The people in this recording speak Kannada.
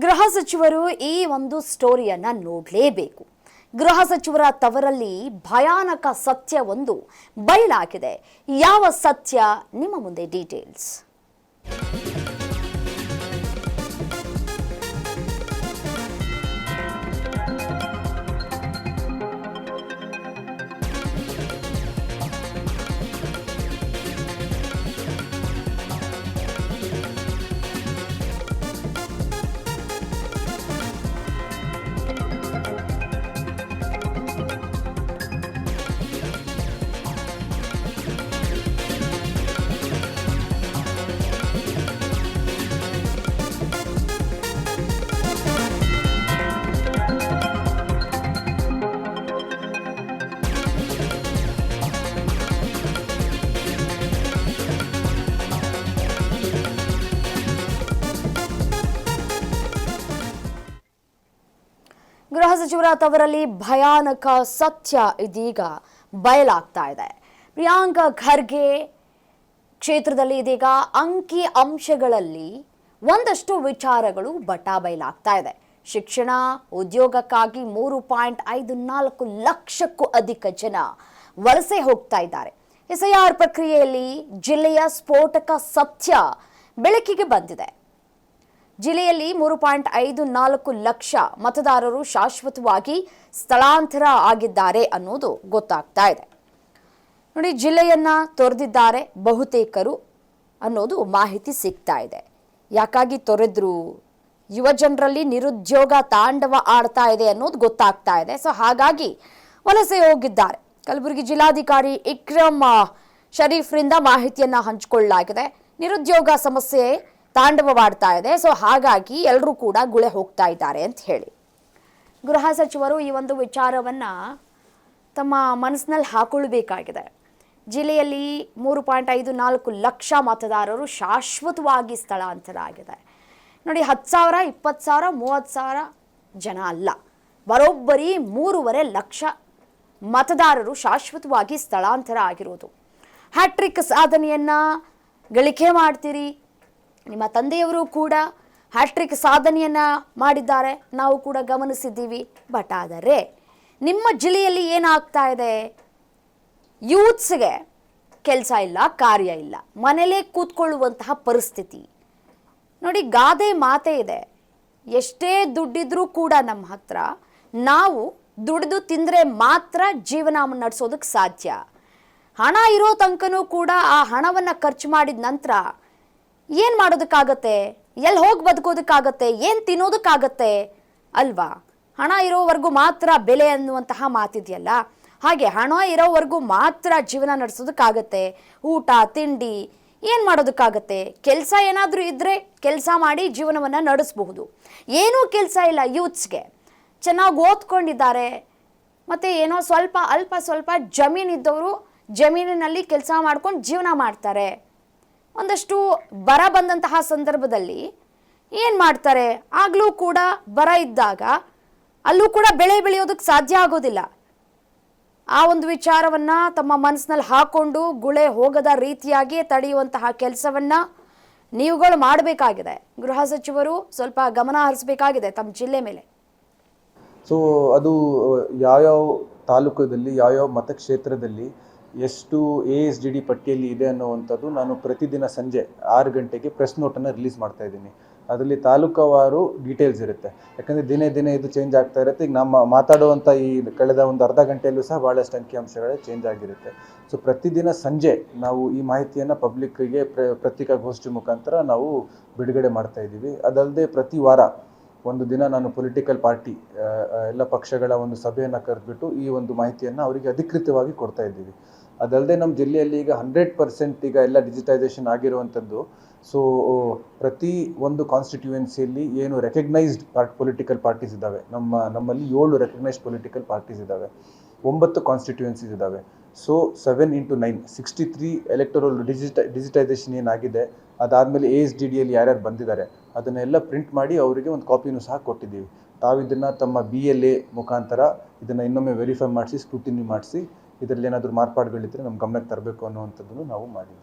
ಗೃಹ ಸಚಿವರು ಈ ಒಂದು ಸ್ಟೋರಿಯನ್ನ ನೋಡಲೇಬೇಕು. ಗೃಹ ಸಚಿವರ ತವರಲ್ಲಿ ಭಯಾನಕ ಸತ್ಯವೊಂದು ಬಯಲಾಗಿದೆ. ಯಾವ ಸತ್ಯ? ನಿಮ್ಮ ಮುಂದೆ ಡೀಟೇಲ್ಸ್. ಗೃಹ ಸಚಿವರ ತವರಲ್ಲಿ ಭಯಾನಕ ಸತ್ಯ ಇದೀಗ ಬಯಲಾಗ್ತಾ ಇದೆ. ಪ್ರಿಯಾಂಕ ಖರ್ಗೆ ಕ್ಷೇತ್ರದಲ್ಲಿ ಇದೀಗ ಅಂಕಿ ಅಂಶಗಳಲ್ಲಿ ಒಂದಷ್ಟು ವಿಚಾರಗಳು ಬಯಲಾಗ್ತಾ ಇದೆ. ಶಿಕ್ಷಣ, ಉದ್ಯೋಗಕ್ಕಾಗಿ 3.54 ಲಕ್ಷಕ್ಕೂ ಅಧಿಕ ಜನ ವಲಸೆ ಹೋಗ್ತಾ ಇದ್ದಾರೆ. ಎಸ್ಐಆರ್ ಪ್ರಕ್ರಿಯೆಯಲ್ಲಿ ಜಿಲ್ಲೆಯ ಸ್ಫೋಟಕ ಸತ್ಯ ಬೆಳಕಿಗೆ ಬಂದಿದೆ. ಜಿಲ್ಲೆಯಲ್ಲಿ 3.54 ಲಕ್ಷ ಮತದಾರರು ಶಾಶ್ವತವಾಗಿ ಸ್ಥಳಾಂತರ ಆಗಿದ್ದಾರೆ ಅನ್ನೋದು ಗೊತ್ತಾಗ್ತಾ ಇದೆ. ನೋಡಿ, ಜಿಲ್ಲೆಯನ್ನ ತೊರೆದಿದ್ದಾರೆ ಬಹುತೇಕರು ಅನ್ನೋದು ಮಾಹಿತಿ ಸಿಗ್ತಾ ಇದೆ. ಯಾಕಾಗಿ ತೊರೆದ್ರು? ಯುವ ಜನರಲ್ಲಿ ನಿರುದ್ಯೋಗ ತಾಂಡವ ಆಡ್ತಾ ಇದೆ ಅನ್ನೋದು ಗೊತ್ತಾಗ್ತಾ ಇದೆ. ಸೊ ಹಾಗಾಗಿ ವಲಸೆ ಹೋಗಿದ್ದಾರೆ. ಕಲಬುರಗಿ ಜಿಲ್ಲಾಧಿಕಾರಿ ಇಕ್ರಮ್ ಶರೀಫ್ರಿಂದ ಮಾಹಿತಿಯನ್ನ ಹಂಚಿಕೊಳ್ಳಲಾಗಿದೆ. ನಿರುದ್ಯೋಗ ಸಮಸ್ಯೆ ತಾಂಡವವಾಡ್ತಾ ಇದೆ. ಸೊ ಹಾಗಾಗಿ ಎಲ್ಲರೂ ಕೂಡ ಗುಳೆ ಹೋಗ್ತಾ ಇದ್ದಾರೆ ಅಂತ ಹೇಳಿ ಗೃಹ ಸಚಿವರು ಈ ಒಂದು ವಿಚಾರವನ್ನ ತಮ್ಮ ಮನಸ್ಸಿನಲ್ಲಿ ಹಾಕೊಳ್ಬೇಕಾಗಿದೆ. ಜಿಲ್ಲೆಯಲ್ಲಿ 3.54 ಲಕ್ಷ ಮತದಾರರು ಶಾಶ್ವತವಾಗಿ ಸ್ಥಳಾಂತರ ಆಗಿದೆ. ನೋಡಿ, 10,000, 20,000, 30,000 ಜನ ಅಲ್ಲ, ಬರೋಬ್ಬರಿ 3.5 ಲಕ್ಷ ಮತದಾರರು ಶಾಶ್ವತವಾಗಿ ಸ್ಥಳಾಂತರ ಆಗಿರೋದು. ಹ್ಯಾಟ್ರಿಕ್ ಸಾಧನೆಯನ್ನ ಗಳಿಕೆ ಮಾಡ್ತೀರಿ. ನಿಮ್ಮ ತಂದೆಯವರು ಕೂಡ ಹ್ಯಾಟ್ರಿಕ್ ಸಾಧನೆಯನ್ನ ಮಾಡಿದ್ದಾರೆ, ನಾವು ಕೂಡ ಗಮನಿಸಿದ್ದೀವಿ. ಬಟ್ ಆದರೆ ನಿಮ್ಮ ಜಿಲ್ಲೆಯಲ್ಲಿ ಏನಾಗ್ತಾ ಇದೆ? ಯೂತ್ಸ್ಗೆ ಕೆಲಸ ಇಲ್ಲ, ಕಾರ್ಯ ಇಲ್ಲ, ಮನೇಲೇ ಕೂತ್ಕೊಳ್ಳುವಂತಹ ಪರಿಸ್ಥಿತಿ. ನೋಡಿ, ಗಾದೆ ಮಾತೇ ಇದೆ, ಎಷ್ಟೇ ದುಡ್ಡಿದ್ರೂ ಕೂಡ ನಮ್ಮ ಹತ್ರ ನಾವು ದುಡಿದು ತಿಂದರೆ ಮಾತ್ರ ಜೀವನ ನಡೆಸೋದಕ್ಕೆ ಸಾಧ್ಯ. ಹಣ ಇರೋ ತನಕನೂ ಕೂಡ ಆ ಹಣವನ್ನು ಖರ್ಚು ಮಾಡಿದ ನಂತರ ಏನು ಮಾಡೋದಕ್ಕಾಗತ್ತೆ? ಎಲ್ಲಿ ಹೋಗಿ ಬದುಕೋದಕ್ಕಾಗತ್ತೆ? ಏನು ತಿನ್ನೋದಕ್ಕಾಗತ್ತೆ ಅಲ್ವಾ? ಹಣ ಇರೋವರೆಗೂ ಮಾತ್ರ ಬೆಲೆ ಅನ್ನುವಂತಹ ಮಾತಿದೆಯಲ್ಲ, ಹಾಗೆ ಹಣ ಇರೋವರೆಗೂ ಮಾತ್ರ ಜೀವನ ನಡೆಸೋದಕ್ಕಾಗತ್ತೆ. ಊಟ ತಿಂಡಿ ಏನು ಮಾಡೋದಕ್ಕಾಗತ್ತೆ? ಕೆಲಸ ಏನಾದರೂ ಇದ್ದರೆ ಕೆಲಸ ಮಾಡಿ ಜೀವನವನ್ನು ನಡೆಸಬಹುದು. ಏನೂ ಕೆಲಸ ಇಲ್ಲ ಯೂತ್ಸ್ಗೆ. ಚೆನ್ನಾಗಿ ಓದ್ಕೊಂಡಿದ್ದಾರೆ, ಮತ್ತು ಏನೋ ಅಲ್ಪ ಸ್ವಲ್ಪ ಜಮೀನಿದ್ದವರು ಜಮೀನಿನಲ್ಲಿ ಕೆಲಸ ಮಾಡ್ಕೊಂಡು ಜೀವನ ಮಾಡ್ತಾರೆ. ಒಂದಷ್ಟು ಬರ ಬಂದಂತಹ ಸಂದರ್ಭದಲ್ಲಿ ಏನು ಮಾಡ್ತಾರೆ? ಆಗಲೂ ಕೂಡ ಬರ ಇದ್ದಾಗ ಅಲ್ಲೂ ಕೂಡ ಬೆಳೆ ಬೆಳೆಯೋದಕ್ಕೆ ಸಾಧ್ಯ ಆಗೋದಿಲ್ಲ. ಆ ಒಂದು ವಿಚಾರವನ್ನು ತಮ್ಮ ಮನಸ್ಸಿನಲ್ಲಿ ಹಾಕ್ಕೊಂಡು ಗುಳೆ ಹೋಗದ ರೀತಿಯಾಗಿ ತಡೆಯುವಂತಹ ಕೆಲಸವನ್ನು ನೀವುಗಳು ಮಾಡಬೇಕಾಗಿದೆ. ಗೃಹ ಸಚಿವರು ಸ್ವಲ್ಪ ಗಮನ ಹರಿಸಬೇಕಾಗಿದೆ ತಮ್ಮ ಜಿಲ್ಲೆ ಮೇಲೆ. ಸೊ ಅದು ಯಾವ್ಯಾವ ತಾಲೂಕದಲ್ಲಿ ಯಾವ್ಯಾವ ಮತಕ್ಷೇತ್ರದಲ್ಲಿ ಎಷ್ಟು ASDD ಪಟ್ಟಿಯಲ್ಲಿ ಇದೆ ಅನ್ನುವಂಥದ್ದು ನಾನು ಪ್ರತಿದಿನ ಸಂಜೆ 6 ಗಂಟೆಗೆ ಪ್ರೆಸ್ ನೋಟನ್ನು ರಿಲೀಸ್ ಮಾಡ್ತಾ ಇದ್ದೀನಿ. ಅದರಲ್ಲಿ ತಾಲೂಕವಾರು ಡೀಟೇಲ್ಸ್ ಇರುತ್ತೆ. ಯಾಕಂದರೆ ದಿನೇ ಇದು ಚೇಂಜ್ ಆಗ್ತಾ ಇರುತ್ತೆ. ಈಗ ನಮ್ಮ ಮಾತಾಡುವಂಥ ಈ ಕಳೆದ ಒಂದು ಅರ್ಧ ಗಂಟೆಯಲ್ಲೂ ಸಹ ಭಾಳಷ್ಟು ಅಂಕಿಅಂಶಗಳೇ ಚೇಂಜ್ ಆಗಿರುತ್ತೆ. ಸೊ ಪ್ರತಿದಿನ ಸಂಜೆ ನಾವು ಈ ಮಾಹಿತಿಯನ್ನು ಪಬ್ಲಿಕ್ಕಿಗೆ ಪತ್ರಿಕಾಗೋಷ್ಠಿ ಮುಖಾಂತರ ನಾವು ಬಿಡುಗಡೆ ಮಾಡ್ತಾ ಇದ್ದೀವಿ. ಅದಲ್ಲದೆ ಪ್ರತಿ ವಾರ ಒಂದು ದಿನ ನಾನು ಪೊಲಿಟಿಕಲ್ ಪಾರ್ಟಿ ಎಲ್ಲ ಪಕ್ಷಗಳ ಒಂದು ಸಭೆಯನ್ನು ಕರೆದ್ಬಿಟ್ಟು ಈ ಒಂದು ಮಾಹಿತಿಯನ್ನು ಅವರಿಗೆ ಅಧಿಕೃತವಾಗಿ ಕೊಡ್ತಾ ಇದ್ದೀವಿ. ಅದಲ್ಲದೆ ನಮ್ಮ ಜಿಲ್ಲೆಯಲ್ಲಿ ಈಗ 100% ಈಗ ಎಲ್ಲ ಡಿಜಿಟೈಸೇಷನ್ ಆಗಿರುವಂಥದ್ದು. ಸೊ ಪ್ರತಿ ಒಂದು ಕಾನ್ಸ್ಟಿಟ್ಯೂಯೆನ್ಸಿಯಲ್ಲಿ ಏನು ರೆಕಗ್ನೈಸ್ಡ್ ಪೊಲಿಟಿಕಲ್ ಪಾರ್ಟೀಸ್ ಇದ್ದಾವೆ, ನಮ್ಮಲ್ಲಿ 7 ರೆಕಗ್ನೈಸ್ಡ್ ಪೊಲಿಟಿಕಲ್ ಪಾರ್ಟೀಸ್ ಇದ್ದಾವೆ, 9 ಕಾನ್ಸ್ಟಿಟ್ಯೂಯೆನ್ಸೀಸ್ ಇದ್ದಾವೆ. ಸೊ 7 into 9 63 ಎಲೆಕ್ಟೋರಲ್ ಡಿಜಿಟೈಸೇಷನ್ ಏನಾಗಿದೆ, ಅದಾದಮೇಲೆ ASDDಯಲ್ಲಿ ಯಾರ್ಯಾರು ಬಂದಿದ್ದಾರೆ ಅದನ್ನೆಲ್ಲ ಪ್ರಿಂಟ್ ಮಾಡಿ ಅವರಿಗೆ ಒಂದು ಕಾಪಿನೂ ಸಹ ಕೊಟ್ಟಿದ್ದೀವಿ. ತಾವು ಇದನ್ನು ತಮ್ಮ BLA ಮುಖಾಂತರ ಇದನ್ನು ಇನ್ನೊಮ್ಮೆ ವೆರಿಫೈ ಮಾಡಿಸಿ ಸ್ಕ್ರೂಟಿನಿ ಮಾಡಿಸಿ ಇದರಲ್ಲಿ ಏನಾದರೂ ಮಾರ್ಪಾಡುಗಳಿದ್ದರೆ ನಮ್ಮ ಗಮನಕ್ಕೆ ತರಬೇಕು ಅನ್ನುವಂಥದ್ದನ್ನು ನಾವು ಮಾಡಿದ್ದೀವಿ.